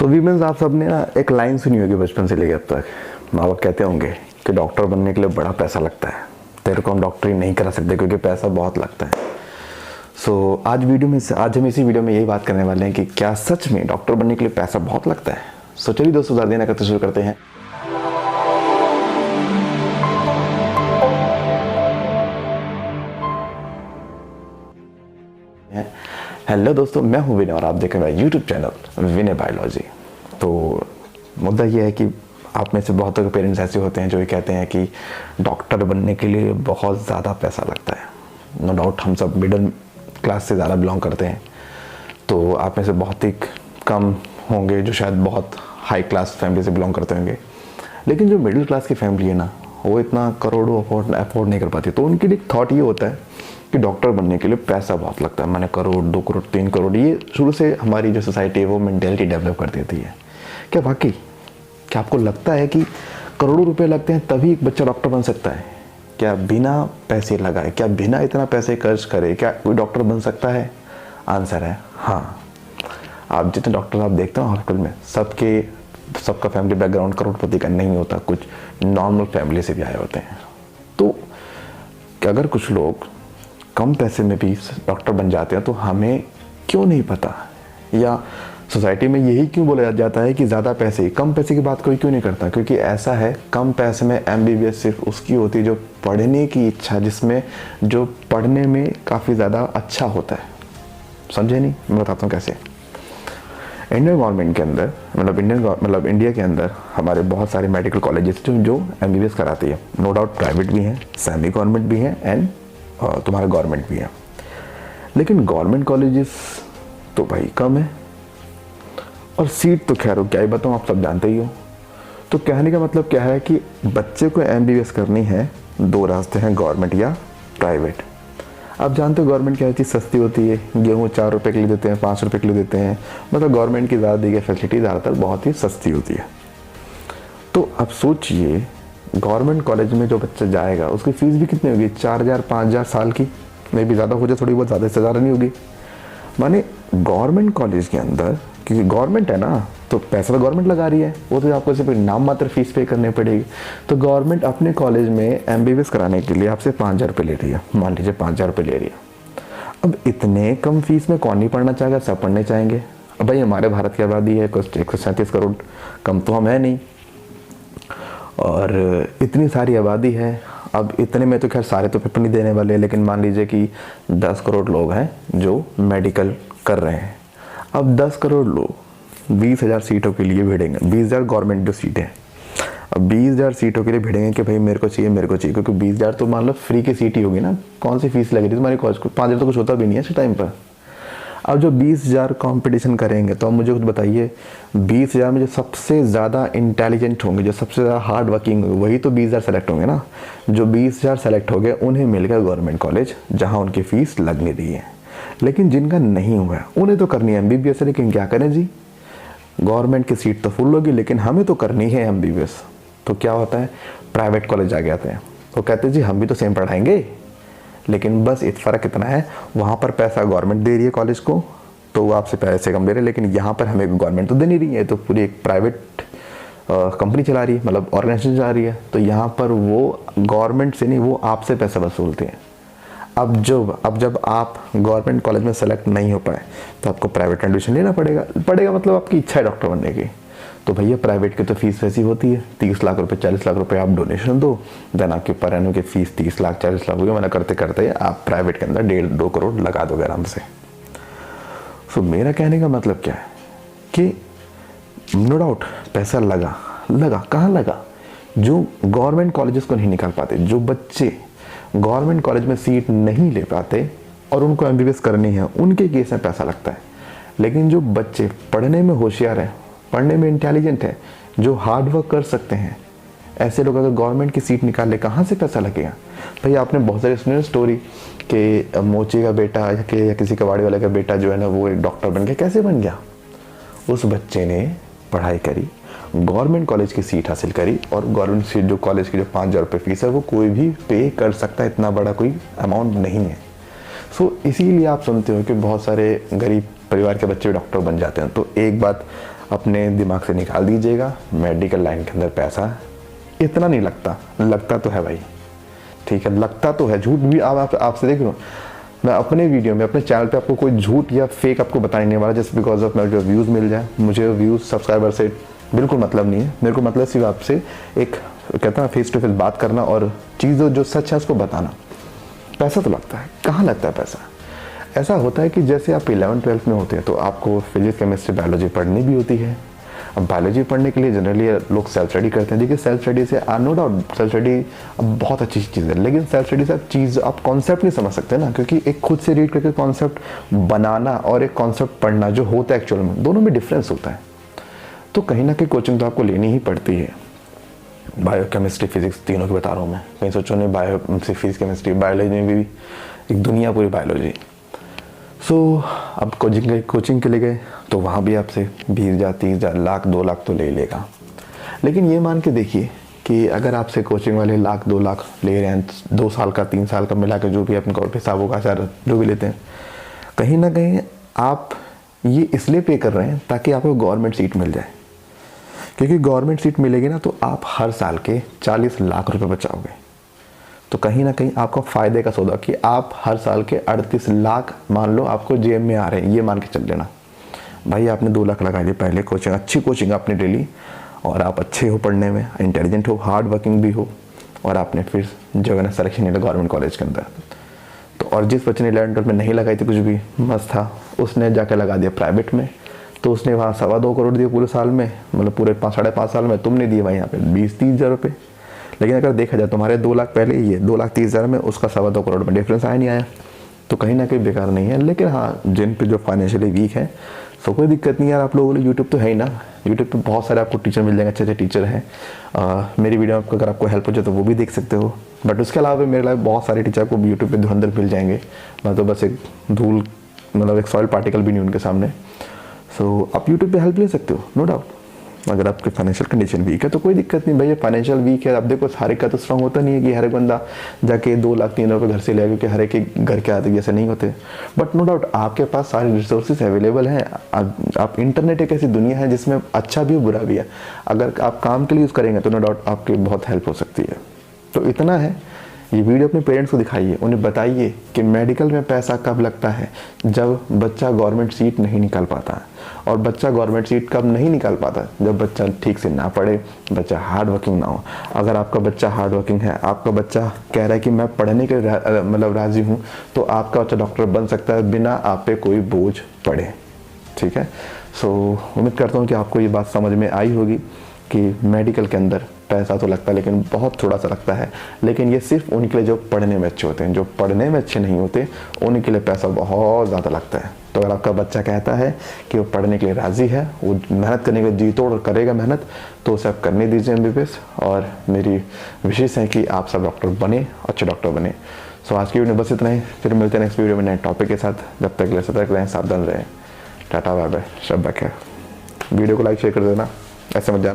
सो women's, आप सब ने ना एक लाइन सुनी होगी बचपन से लेकर अब तक। माँ बाप कहते होंगे कि डॉक्टर बनने के लिए बड़ा पैसा लगता है, तेरे को हम डॉक्टरी नहीं करा सकते क्योंकि पैसा बहुत लगता है। सो आज हम इसी वीडियो में यही बात करने वाले हैं कि क्या सच में डॉक्टर बनने के लिए पैसा बहुत लगता है। सो चलिए दोस्तों, ज़्यादा देर ना करते शुरू करते हैं। हेलो दोस्तों, मैं हूं विनय और आप देख रहे हैं यूट्यूब चैनल विनय बायोलॉजी। तो मुद्दा ये है कि आप में से बहुत सारे पेरेंट्स ऐसे होते हैं जो ये कहते हैं कि डॉक्टर बनने के लिए बहुत ज़्यादा पैसा लगता है। नो डाउट हम सब मिडिल क्लास से ज़्यादा बिलोंग करते हैं, तो आप में से बहुत ही कम होंगे जो शायद बहुत हाई क्लास फैमिली से बिलोंग करते होंगे। लेकिन जो मिडिल क्लास की फैमिली है ना, वो इतना करोड़ों अफोर्ड नहीं कर पाती। तो उनके लिए एक थॉट ये होता है कि डॉक्टर बनने के लिए पैसा बहुत लगता है। मैंने करोड़, 2 करोड़, 3 करोड़, ये शुरू से हमारी जो सोसाइटी है वो मेंटेलिटी डेवलप कर देती है। क्या वाकई क्या आपको लगता है कि करोड़ों रुपए लगते हैं तभी एक बच्चा डॉक्टर बन सकता है? क्या बिना पैसे लगाए, क्या बिना इतना पैसे खर्च करे क्या कोई डॉक्टर बन सकता है? आंसर है हाँ। आप जितने डॉक्टर आप देखते हो हॉस्पिटल में, सबका फैमिली बैकग्राउंड करोड़पति का नहीं होता, कुछ नॉर्मल फैमिली से भी आए होते हैं। तो अगर कुछ लोग कम पैसे में भी डॉक्टर बन जाते हैं तो हमें क्यों नहीं पता, या सोसाइटी में यही क्यों बोला जाता है कि ज़्यादा पैसे, कम पैसे की बात कोई क्यों नहीं करता? क्योंकि ऐसा है, कम पैसे में एमबीबीएस सिर्फ उसकी होती है जो पढ़ने की इच्छा, जिसमें जो पढ़ने में काफ़ी ज़्यादा अच्छा होता है। समझे नहीं? मैं बताता हूँ कैसे। इंडियन गवर्नमेंट के अंदर, मतलब इंडिया के अंदर हमारे बहुत सारे मेडिकल कॉलेजेस जो एमबीबीएस कराती है। नो डाउट प्राइवेट भी हैं, सेमी गवर्नमेंट भी हैं एंड तुम्हारा गवर्नमेंट भी है। लेकिन गवर्नमेंट कॉलेजेस तो भाई कम है, और सीट तो खैर क्या ही बताऊँ, आप सब जानते ही हो। तो कहने का मतलब क्या है कि बच्चे को एमबीबीएस करनी है, 2 रास्ते हैं, गवर्नमेंट या प्राइवेट। आप जानते हो गवर्नमेंट क्या चीज़ सस्ती होती है? गेहूँ 4 रुपये के लिए देते हैं, 5 रुपये के लिए देते हैं। मतलब गवर्नमेंट की ज़्यादा दी गई फैसिलिटी ज़्यादातर बहुत ही सस्ती होती है। तो अब सोचिए, गवर्नमेंट कॉलेज में जो बच्चा जाएगा उसकी फ़ीस भी कितनी होगी? 4,000 5,000 साल की, मे भी ज़्यादा हो जाए थोड़ी बहुत, ज़्यादा से ज़्यादा नहीं होगी। माने गवर्नमेंट कॉलेज के अंदर, क्योंकि गवर्नमेंट है ना, तो पैसा तो गवर्नमेंट लगा रही है, वो तो आपको सिर्फ नाम मात्र फीस पे करनी पड़ेगी। तो गवर्नमेंट अपने कॉलेज में एमबीबीएस कराने के लिए आपसे 5,000 रुपये ले रही है, मान लीजिए 5,000 रुपये ले रही है। अब इतने कम फीस में कौन नहीं पढ़ना चाहेगा? सब पढ़ने चाहेंगे। अब भाई हमारे भारत की आबादी है कुछ 137 करोड़, कम तो हम है नहीं, और इतनी सारी आबादी है। अब इतने में तो खैर सारे तो पेपर नहीं देने वाले, लेकिन मान लीजिए कि 10 करोड़ लोग हैं जो मेडिकल कर रहे हैं। अब 10 करोड़ लोग 20,000 सीटों के लिए भिड़ेंगे। 20,000 गवर्नमेंट जो सीटें हैं, अब 20,000 सीटों के लिए भिड़ेंगे कि भाई मेरे को चाहिए, क्योंकि 20,000 तो मान लो फ्री की सीट ही होगी ना। कौन सी फीस लग रही है तुम्हारे कॉलेज को? 5,000 तो कुछ होता भी नहीं है इस टाइम पर। अब जो 20,000 कंपटीशन करेंगे, तो अब मुझे कुछ बताइए, 20,000 में जो सबसे ज़्यादा इंटेलिजेंट होंगे, जो सबसे ज़्यादा हार्ड वर्किंग होंगे, वही तो 20,000 सेलेक्ट होंगे ना। जो 20,000 सेलेक्ट हो गए उन्हें मिल गया गवर्नमेंट कॉलेज जहाँ उनकी फ़ीस लग नहीं रही है। लेकिन जिनका नहीं हुआ है उन्हें तो करनी है एमबीबीएस। लेकिन क्या करें जी, गवर्नमेंट की सीट तो फुल होगी लेकिन हमें तो करनी है एमबीबीएस। तो क्या होता है, प्राइवेट कॉलेज आ जाते हैं, तो कहते हैं जी हम भी तो सेम पढ़ाएंगे, लेकिन बस फ़र्क इतना है, वहाँ पर पैसा गवर्नमेंट दे रही है कॉलेज को, तो वो आपसे पैसे कम दे रहे हैं। लेकिन यहाँ पर हमें गवर्नमेंट तो दे नहीं रही है, तो पूरी एक प्राइवेट कंपनी चला रही है, मतलब ऑर्गेनाइजेशन चला रही है। तो यहाँ पर वो गवर्नमेंट से नहीं, वो आपसे पैसा वसूलते हैं। अब जब आप गवर्नमेंट कॉलेज में सेलेक्ट नहीं हो पाए तो आपको प्राइवेट एडमिशन लेना पड़ेगा मतलब आपकी इच्छा है डॉक्टर बनने की। तो भैया प्राइवेट की तो फीस वैसी होती है, 30 लाख रुपए, 40 लाख रुपए आप डोनेशन दो, देन आपकी पर एनुअल की फीस 30 लाख 40 लाख होगी। मैंने करते करते आप प्राइवेट के अंदर 1.5-2 करोड़ लगा दोगे आराम से। सो मेरा कहने का मतलब क्या है कि नो डाउट पैसा लगा कहाँ लगा? जो गवर्नमेंट कॉलेजेस को नहीं निकाल पाते, जो बच्चे गवर्नमेंट कॉलेज में सीट नहीं ले पाते और उनको एमबीबीएस करनी है, उनके केस में पैसा लगता है। लेकिन जो बच्चे पढ़ने में होशियार हैं, पढ़ने में इंटेलिजेंट है, जो हार्ड वर्क कर सकते हैं, ऐसे लोग अगर गवर्नमेंट की सीट निकाल ले, कहाँ से पैसा लगेगा? भाई आपने बहुत सारे सुने स्टोरी कि मोची का बेटा या किसी कबाड़ी वाले का बेटा जो है ना, वो एक डॉक्टर बन गया। कैसे बन गया? उस बच्चे ने पढ़ाई करी, गवर्नमेंट कॉलेज की सीट हासिल करी, और गवर्नमेंट सीट जो कॉलेज की जो 5,000 रुपये फीस है वो कोई भी पे कर सकता है, इतना बड़ा कोई अमाउंट नहीं है। इसीलिए आप सुनते हो कि बहुत सारे गरीब परिवार के बच्चे डॉक्टर बन जाते हैं। तो एक बात अपने दिमाग से निकाल दीजिएगा। मेडिकल लाइन के अंदर पैसा इतना नहीं लगता, लगता तो है भाई, ठीक है, लगता तो है। झूठ भी आपसे देख रहा हूँ मैं अपने वीडियो में, अपने चैनल पे आपको कोई झूठ या फेक आपको बताने नहीं वाला जस्ट बिकॉज ऑफ मेरे व्यूज़ मिल जाए। मुझे व्यूज़ सब्सक्राइबर से बिल्कुल मतलब नहीं है। मेरे को मतलब सिर्फ आपसे एक कहता है फेस टू फेस बात करना और चीज़ों जो सच है उसको बताना। पैसा तो लगता है, कहाँ लगता है पैसा? ऐसा होता है कि जैसे आप 11th-12th में होते हैं तो आपको फिजिक्स, केमिस्ट्री, बायोलॉजी पढ़नी भी होती है। अब बायोलॉजी पढ़ने के लिए जनरली लोग सेल्फ स्टडी करते हैं। देखिए सेल्फ स्टडी से नो डाउट सेल्फ स्टडी अब बहुत अच्छी चीज़ है, लेकिन सेल्फ स्टडी से आप कॉन्सेप्ट नहीं समझ सकते ना, क्योंकि एक खुद से रीड करके कॉन्सेप्ट बनाना और एक कॉन्सेप्ट पढ़ना जो होता है एक्चुअल में, दोनों में डिफरेंस होता है। तो कहीं ना कहीं कोचिंग तो आपको लेनी ही पड़ती है। बायो, केमिस्ट्री, फिजिक्स तीनों की बता रहा हूँ मैं। कहीं सोचो नहीं बायो, फिजिक्स, केमिस्ट्री, बायोलॉजी में भी एक दुनिया पूरी बायोलॉजी। सो अब कोचिंग के लिए गए तो वहाँ भी आपसे 20,000, 30,000, लाख, 2 लाख तो ले ही लेगा। लेकिन ये मान के देखिए कि अगर आपसे कोचिंग वाले लाख, 2 लाख ले रहे हैं, 2 साल का, 3 साल का मिला के जो भी अपने हिसाब होगा, जो भी लेते हैं, कहीं ना कहीं आप ये इसलिए पे कर रहे हैं ताकि आपको गवर्नमेंट सीट मिल जाए। क्योंकि गवर्नमेंट सीट मिलेगी ना तो आप हर साल के 40 लाख रुपए बचाओगे। तो कहीं ना कहीं आपका फ़ायदे का सौदा कि आप हर साल के 38 लाख मान लो आपको जेब में आ रहे हैं, ये मान के चल लेना। भाई आपने 2 लाख लगा दिए पहले कोचिंग, अच्छी कोचिंग आपने ले ली और आप अच्छे हो पढ़ने में, इंटेलिजेंट हो, हार्ड वर्किंग भी हो, और आपने फिर जगह ना सिलेक्शन नहीं लिया गवर्नमेंट कॉलेज के अंदर। तो और जिस बच्चे ने 11th में नहीं लगाई थी कुछ भी मस्त था, उसने जाकर लगा दिया प्राइवेट में, तो उसने वहाँ 2.25 करोड़ दिए पूरे साल में, मतलब पूरे 5-5.5 साल में। तुमने दिए भाई यहाँ पे 20-30 हज़ार रुपये। लेकिन अगर देखा जाए तुम्हारे 2 लाख पहले ही है, 2,30,000 में उसका 2.25 करोड़ में डिफरेंस आया नहीं आया, तो कहीं ना कहीं बेकार नहीं है। लेकिन हाँ, जिन पे जो फाइनेंशियली वीक है तो कोई दिक्कत नहीं यार, आप लोगों को यूट्यूब तो है ही ना, यूट्यूब पे बहुत सारे आपको टीचर मिल जाएंगे, अच्छे अच्छे टीचर हैं। मेरी वीडियो अगर आपको हेल्प हो जाए तो वो भी देख सकते हो। बट उसके अलावा मेरे लाइफ बहुत सारे टीचर को यूट्यूब पे धुरंधर मिल जाएंगे। मैं तो बस एक धूल, मतलब एक सॉइल पार्टिकल भी नहीं उनके सामने। सो आप यूट्यूब पे हेल्प ले सकते हो, नो डाउट। अगर आपकी फाइनेंशियल कंडीशन वीक है तो कोई दिक्कत नहीं भाई, फाइनेंशियल वीक है। आप देखो हर एक का तो स्ट्रॉन्ग होता नहीं है कि हर एक बंदा जाके 2 लाख 3 लाख रुपये घर से ले आए, क्योंकि हर एक के घर के आदमी ऐसे नहीं होते। बट नो डाउट आपके पास सारे रिसोर्सेज अवेलेबल हैं। आप इंटरनेट एक ऐसी दुनिया है जिसमें अच्छा भी है बुरा भी है। अगर आप काम के लिए यूज़ करेंगे तो नो डाउट आपकी बहुत हेल्प हो सकती है। तो इतना है, ये वीडियो अपने पेरेंट्स को दिखाइए, उन्हें बताइए कि मेडिकल में पैसा कब लगता है, जब बच्चा गवर्नमेंट सीट नहीं निकाल पाता है। और बच्चा गवर्नमेंट सीट कब नहीं निकाल पाता, जब बच्चा ठीक से ना पढ़े, बच्चा हार्ड वर्किंग ना हो। अगर आपका बच्चा हार्ड वर्किंग है, आपका बच्चा कह रहा है कि मैं पढ़ने के मतलब राज़ी हूँ, तो आपका बच्चा डॉक्टर बन सकता है बिना आप पे कोई बोझ पड़े। ठीक है, सो उम्मीद करता हूँ कि आपको ये बात समझ में आई होगी कि मेडिकल के अंदर पैसा तो लगता है लेकिन बहुत थोड़ा सा लगता है। लेकिन ये सिर्फ उनके लिए जो पढ़ने में अच्छे होते हैं, जो पढ़ने में अच्छे नहीं होते उनके लिए पैसा बहुत ज़्यादा लगता है। तो अगर आपका बच्चा कहता है कि वो पढ़ने के लिए राज़ी है, वो मेहनत करने के लिए जी तोड़ करेगा मेहनत, तो उसे आप करने दीजिए MBBS। और मेरी विशेष है कि आप सब डॉक्टर बने, अच्छे डॉक्टर बने। सो आज की वीडियो बस इतना ही, फिर मिलते हैं नेक्स्ट वीडियो में नए टॉपिक के साथ। जब तक ले सतर्क रहें, सावधान रहें। टाटा बाय बाय, शब वीडियो को लाइक शेयर कर देना, ऐसे मत जाना।